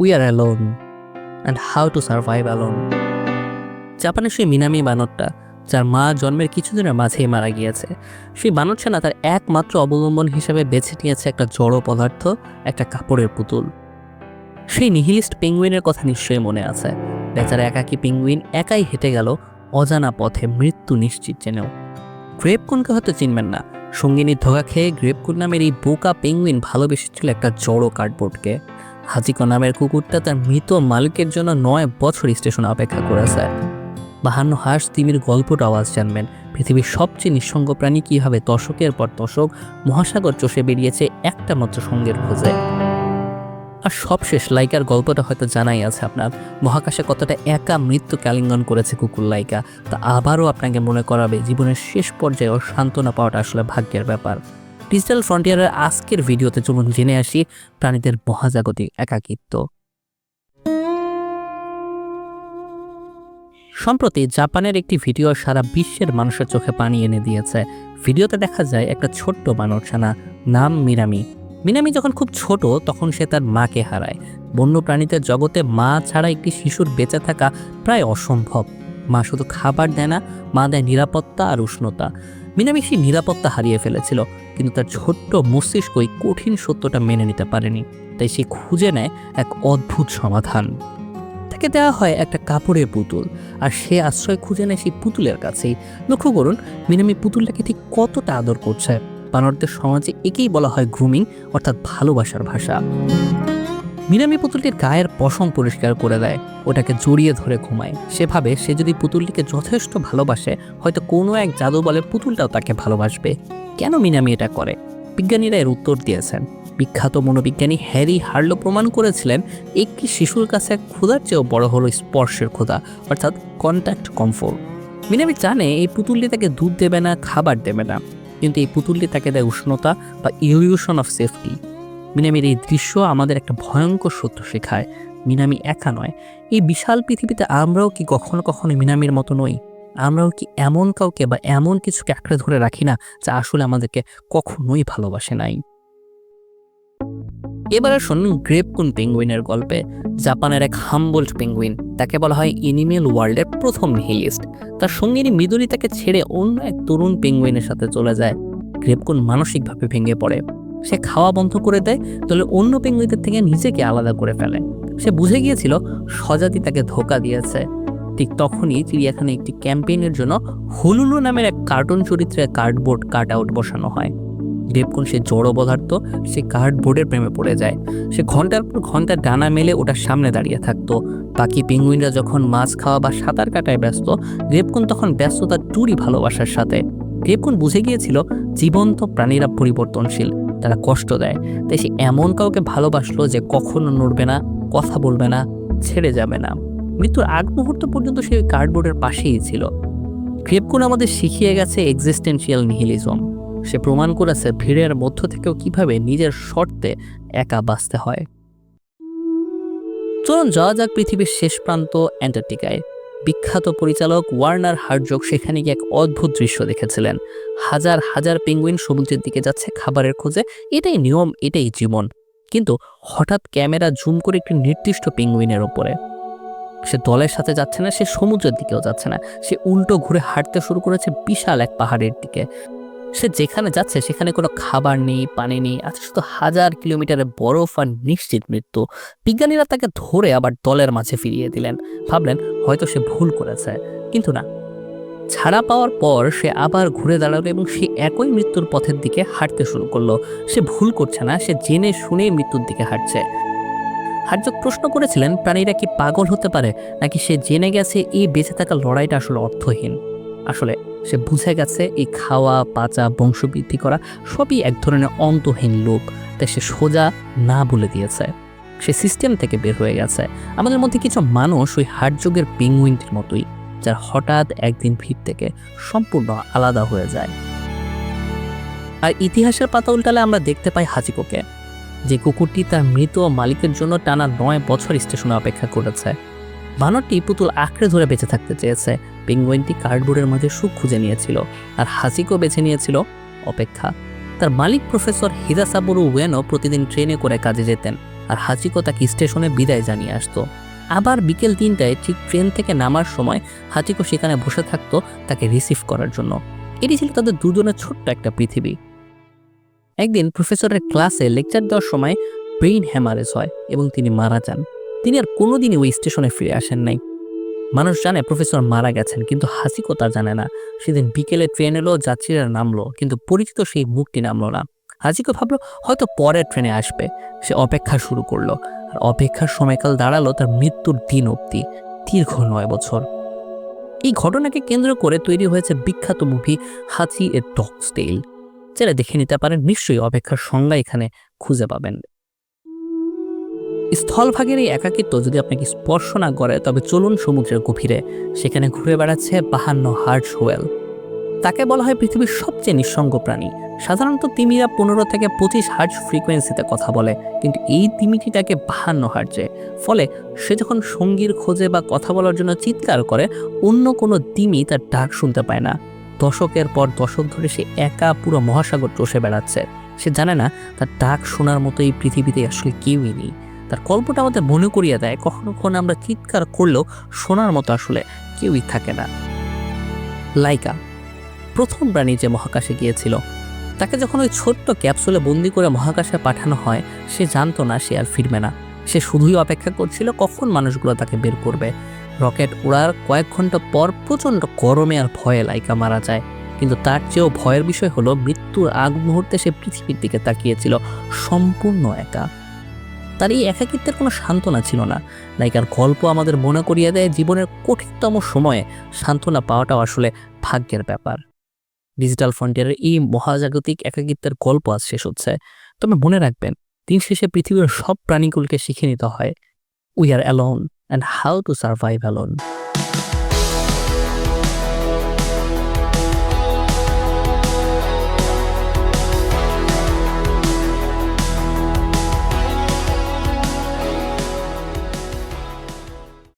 We are alone and how to survive alone. জাপানের সেই Minami বানরটা, যার মা জন্মের কিছুদিনের মাঝেই মারা গিয়েছে, সেই বানরছানা তার একমাত্র অবলম্বন হিসেবে বেছে নিয়েছে একটা জড় পদার্থ, একটা কাপড়ের পুতুল। সেই নিহিলিস্ট পেঙ্গুইনের কথা নিশ্চয়ই মনে আছে। বেচারা একাকী পেঙ্গুইন একাই হেঁটে গেল অজানা পথে, মৃত্যু নিশ্চিত জেনেও। গ্রেপকুনকে হয়তো চিনবেন না। সঙ্গিনীর ধোঁকা খেয়ে গ্রেপকুন নামের এই বোকা পেঙ্গুইন ভালোবেসেছিল একটা জড়ো কার্ডবোর্ডকে। হাজিকো নামের কুকুরটা তার মৃত মালিকের জন্য 9 বছর স্টেশনে অপেক্ষা করেছে। 52 হাঁস তিমির গল্পটা আওয়াজ জানবেন। পৃথিবীর সবচেয়ে নিঃসঙ্গ প্রাণী কীভাবে দশকের পর দশক মহাসাগর চষে বেরিয়েছে একটা মাত্র সঙ্গের খোঁজে। আর সবশেষ লাইকার গল্পটা হয়তো জানাই আছে আপনার। মহাকাশে কতটা একা মৃত্যুকে আলিঙ্গন করেছে কুকুর লাইকা, তা আবারও আপনাকে মনে করাবে জীবনের শেষ পর্যায়ে সান্ত্বনা পাওয়াটা আসলে ভাগ্যের ব্যাপার। ডিজিটাল ফ্রন্টিয়ারের আজকের ভিডিওতে চলুন জেনে আসি প্রাণীদের মহাজাগতিক একাকিত্ব। সম্প্রতি জাপানের একটি ভিডিও সারা বিশ্বের মানুষের চোখে পানি এনে দিয়েছে। ভিডিওতে দেখা যায় একটা ছোট্ট বানরছানা, নাম মিনামি। মিনামি যখন খুব ছোট তখন সে তার মাকে হারায়। বন্যপ্রাণীদের জগতে মা ছাড়া একটি শিশুর বেঁচে থাকা প্রায় অসম্ভব। মা শুধু খাবার দেয় না, মা দেয় নিরাপত্তা আর উষ্ণতা। মিনামি সেই নিরাপত্তা হারিয়ে ফেলেছিল, কিন্তু তার ছোট্ট মস্তিষ্কই কঠিন সত্যটা মেনে নিতে পারেনি। তাই সে খুঁজে নেয় এক অদ্ভুত সমাধান। তাকে দেওয়া হয় একটা কাপড়ের পুতুল, আর সে আশ্রয় খুঁজে নেয় সেই পুতুলের কাছেই। লক্ষ্য করুন মিনামি পুতুলটাকে ঠিক কতটা আদর করছে। বানরদের সমাজে একেই বলা হয় গ্রুমিং, অর্থাৎ ভালোবাসার ভাষা। মিনামি পুতুলটির গায়ের পশম পরিষ্কার করে দেয়, ওটাকে জড়িয়ে ধরে ঘুমায়। সেভাবে সে যদি পুতুলটিকে যথেষ্ট ভালোবাসে, হয়তো কোনো এক জাদু বলে পুতুলটাও তাকে ভালোবাসবে। কেন মিনামি এটা করে? বিজ্ঞানীরা এর উত্তর দিয়েছেন। বিখ্যাত মনোবিজ্ঞানী হ্যারি হার্লো প্রমাণ করেছিলেন একটি শিশুর কাছে ক্ষুধার চেয়েও বড় হলো স্পর্শের ক্ষুধা, অর্থাৎ কন্ট্যাক্ট কমফোর্ট। মিনামি জানে এই পুতুলটি তাকে দুধ দেবে না, খাবার দেবে না, কিন্তু এই পুতুলটি তাকে দেয় উষ্ণতা বা ইলিউশন অফ সেফটি। মিনামির এই দৃশ্য আমাদের একটা ভয়ঙ্কর সত্য শেখায়। মিনামি একা নয়। এই বিশাল পৃথিবীতে আমরাও কি কখনো কখনো মিনামির মতো নই? আমরাও কি এমন কাউকে বা এমন কিছুকে আঁকড়ে ধরে রাখি না যা আসলে আমাদেরকে কখনোই ভালোবাসে নাই? এবারে শুনুন গ্রেপকুন পেঙ্গুইনের গল্পে। জাপানের এক হাম্বল্ট পেঙ্গুইন, তাকে বলা হয় এনিমেল ওয়ার্ল্ডের প্রথম নিহিলিস্ট। তার সঙ্গিনী মিদুরি তাকে ছেড়ে অন্য এক তরুণ পেঙ্গুইনের সাথে চলে যায়। গ্রেপকুন মানসিকভাবে ভেঙে পড়ে। সে খাওয়া বন্ধ করে দেয়, দলে অন্য পেঙ্গুইনদের থেকে নিজেকে আলাদা করে ফেলে। সে বুঝে গিয়েছিল স্বজাতি তাকে ধোঁকা দিয়েছে। ঠিক তখনই চিড়িয়াখানায় একটি ক্যাম্পেইনের জন্য হুলুলু নামের এক কার্টুন চরিত্রে কার্ডবোর্ড কাট আউট বসানো হয়। গ্রেপকুন সে জড় পদার্থ, সে কার্ডবোর্ডের প্রেমে পড়ে যায়। সে ঘন্টার পর ঘন্টা ডানা মেলে ওটার সামনে দাঁড়িয়ে থাকতো। বাকি পেঙ্গুইনরা যখন মাছ খাওয়া বা সাঁতার কাটায় ব্যস্ত, গ্রেপকুন তখন ব্যস্ত তার টুরি ভালোবাসার সাথে। গ্রেপকুন বুঝে গিয়েছিল জীবন্ত প্রাণীরা পরিবর্তনশীল, তারা কষ্ট দেয়। তাই সে এমন কাউকে ভালোবাসলো যে কখনো নড়বে না, কথা বলবে না, ছেড়ে যাবে না। মৃত্যুর আগ মুহূর্ত পর্যন্ত সে কার্ডবোর্ডের পাশেই ছিল। গ্রেপকুন আমাদের শিখিয়ে গেছে এক্সিস্টেন্সিয়াল নিহিলিজম। সে প্রমাণ করেছে ভিড়ের মধ্য থেকেও কিভাবে নিজের শর্তে একা বাঁচতে হয়। চলুন যাওয়া যাক পৃথিবীর শেষ প্রান্ত অ্যান্টার্কটিকায়। বিখ্যাত পরিচালক ওয়ার্নার হার্জগ সেখানে গিয়ে এক অদ্ভুত দৃশ্য দেখেছিলেন। হাজার হাজার পেঙ্গুইন সমুদ্রের দিকে যাচ্ছে খাবারের খোঁজে। এটাই নিয়ম, এটাই জীবন। কিন্তু হঠাৎ ক্যামেরা জুম করে একটি নির্দিষ্ট পেঙ্গুইনের ওপরে। সে দলের সাথে যাচ্ছে না, সে সমুদ্রের দিকেও যাচ্ছে না, সে উল্টো ঘুরে হাঁটতে শুরু করেছে বিশাল এক পাহাড়ের দিকে। সে যেখানে যাচ্ছে সেখানে কোনো খাবার নেই, পানি নেই, আছে শুধু 1000 কিলোমিটারের বরফ আর নিশ্চিত মৃত্যু। বিজ্ঞানীরা তাকে ধরে আবার দলের মাঝে ফিরিয়ে দিলেন। ভাবলেন হয়তো সে ভুল করেছে, কিন্তু না। ছাড়া পাওয়ার পর সে আবার ঘুরে দাঁড়ালো এবং সে একই মৃত্যুর পথের দিকে হাঁটতে শুরু করলো। সে ভুল করছে না, সে জেনে শুনে মৃত্যুর দিকে হাঁটছে। হার্জগ প্রশ্ন করেছিলেন প্রাণীরা কি পাগল হতে পারে, নাকি সে জেনে গেছে এই বেঁচে থাকা লড়াইটা আসলে অর্থহীন। আসলে সে বুঝে গেছে এই খাওয়া, পাচা, বংশবৃদ্ধি করা সবই এক ধরনের অন্তহীন লোক। তাই সে সোজা না বলে দিয়েছে। সে সিস্টেম থেকে বের হয়ে গেছে। আমাদের মধ্যে কিছু মানুষ ওই হার্জগের পেঙ্গুইনটির মতোই, যার হঠাৎ একদিন ভিড় থেকে সম্পূর্ণ আলাদা হয়ে যায়। আর ইতিহাসের পাতা উল্টালে আমরা দেখতে পাই হাজিকোকে, যে কুকুরটি তার মৃত মালিকের জন্য টানা 9 বছর স্টেশনে অপেক্ষা করেছে। বানরটি পুতুল আঁকড়ে ধরে বেঁচে থাকতে চেয়েছে, পেঙ্গুইনটি কার্ডবোর্ডের মাঝে সুখ খুঁজে নিয়েছিল, আর হাজিকো বেছে নিয়েছিল অপেক্ষা। তার মালিক প্রফেসর হিরাসাবুরু উয়েনো প্রতিদিন ট্রেনে করে কাজে যেতেন, আর হাচিকো তাকে স্টেশনে বিদায় জানিয়ে আসতো। আবার বিকেল 3টায় ঠিক ট্রেন থেকে নামার সময় হাচিকো সেখানে বসে থাকতো তাকে রিসিভ করার জন্য। এটি ছিল তাদের দুজনের ছোট্ট একটা পৃথিবী। একদিন প্রফেসরের ক্লাসে লেকচার দেওয়ার সময় ব্রেইন হ্যামারেজ হয় এবং তিনি মারা যান। তিনি আর কোনোদিনই ওই স্টেশনে ফিরে আসেন নাই। মানুষ জানে প্রফেসর মারা গেছেন, কিন্তু হাসিকো তা জানে না। সেদিন বিকেলে ট্রেন এলো, যাত্রীরা নামলো, কিন্তু পরিচিত সেই মুখটি নামলো না। হাসিকো ভাবলো হয়তো পরের ট্রেনে আসবে। সে অপেক্ষা শুরু করলো, আর অপেক্ষার সময়কাল দাঁড়ালো তার মৃত্যুর দিন অবধি, দীর্ঘ 9 বছর। এই ঘটনাকে কেন্দ্র করে তৈরি হয়েছে বিখ্যাত মুভি হাচি এ ডগস টেইল। যারা দেখে নিতে পারেন, নিশ্চয়ই অপেক্ষার সংজ্ঞা এখানে খুঁজে পাবেন। স্থলভাগের এই একাকিত্ব যদি আপনাকে স্পর্শ না করে, তবে চলুন সমুদ্রের গভীরে। সেখানে ঘুরে বেড়াচ্ছে 52 হার্জ হোয়েল। তাকে বলা হয় পৃথিবীর সবচেয়ে নিঃসঙ্গ প্রাণী। সাধারণত তিমিরা 15 থেকে 25 হার্জ ফ্রিকোয়েন্সিতে কথা বলে, কিন্তু এই তিমিটিটাকে 52 হার্জে। ফলে সে যখন সঙ্গীর খোঁজে বা কথা বলার জন্য চিৎকার করে, অন্য কোনো তিমি তার ডাক শুনতে পায় না। দশকের পর দশক ধরে সে একা পুরো মহাসাগর চষে বেড়াচ্ছে। সে জানে না তার ডাক শোনার মতো এই পৃথিবীতে আসলে কেউই নেই। তার গল্পটা আমাদের মনে করিয়ে দেয়, কখনো কখনো আমরা চিৎকার করলেও শোনার মতো আসলে কেউই থাকে না। লাইকা প্রথম প্রাণী যে মহাকাশে গিয়েছিল। তাকে যখন ওই ছোট্ট ক্যাপসুলে বন্দি করে মহাকাশে পাঠানো হয়, সে জানতো না সে আর ফিরবে না। সে শুধুই অপেক্ষা করছিল কখন মানুষগুলো তাকে বের করবে। রকেট ওড়ার কয়েক ঘন্টা পর প্রচণ্ড গরমে আর ভয়ে লাইকা মারা যায়। কিন্তু তার চেয়েও ভয়ের বিষয় হলো, মৃত্যুর আগ মুহূর্তে সে পৃথিবীর দিকে তাকিয়েছিল সম্পূর্ণ একা। তার এই একাকিত্বের কোনো সান্ত্বনা ছিল না। লাইকার গল্প আমাদের মনে করিয়ে দেয়, জীবনের কঠিনতম সময়ে সান্ত্বনা পাওয়াটাও আসলে ভাগ্যের ব্যাপার। ডিজিটাল ফ্রন্টিয়ারের এই মহাজাগতিক একাকিত্বের গল্প আজ শেষ হচ্ছে। তবে মনে রাখবেন, দিন শেষে পৃথিবীর সব প্রাণীগুলোকে শিখে নিতে হয় we are alone and how to survive alone.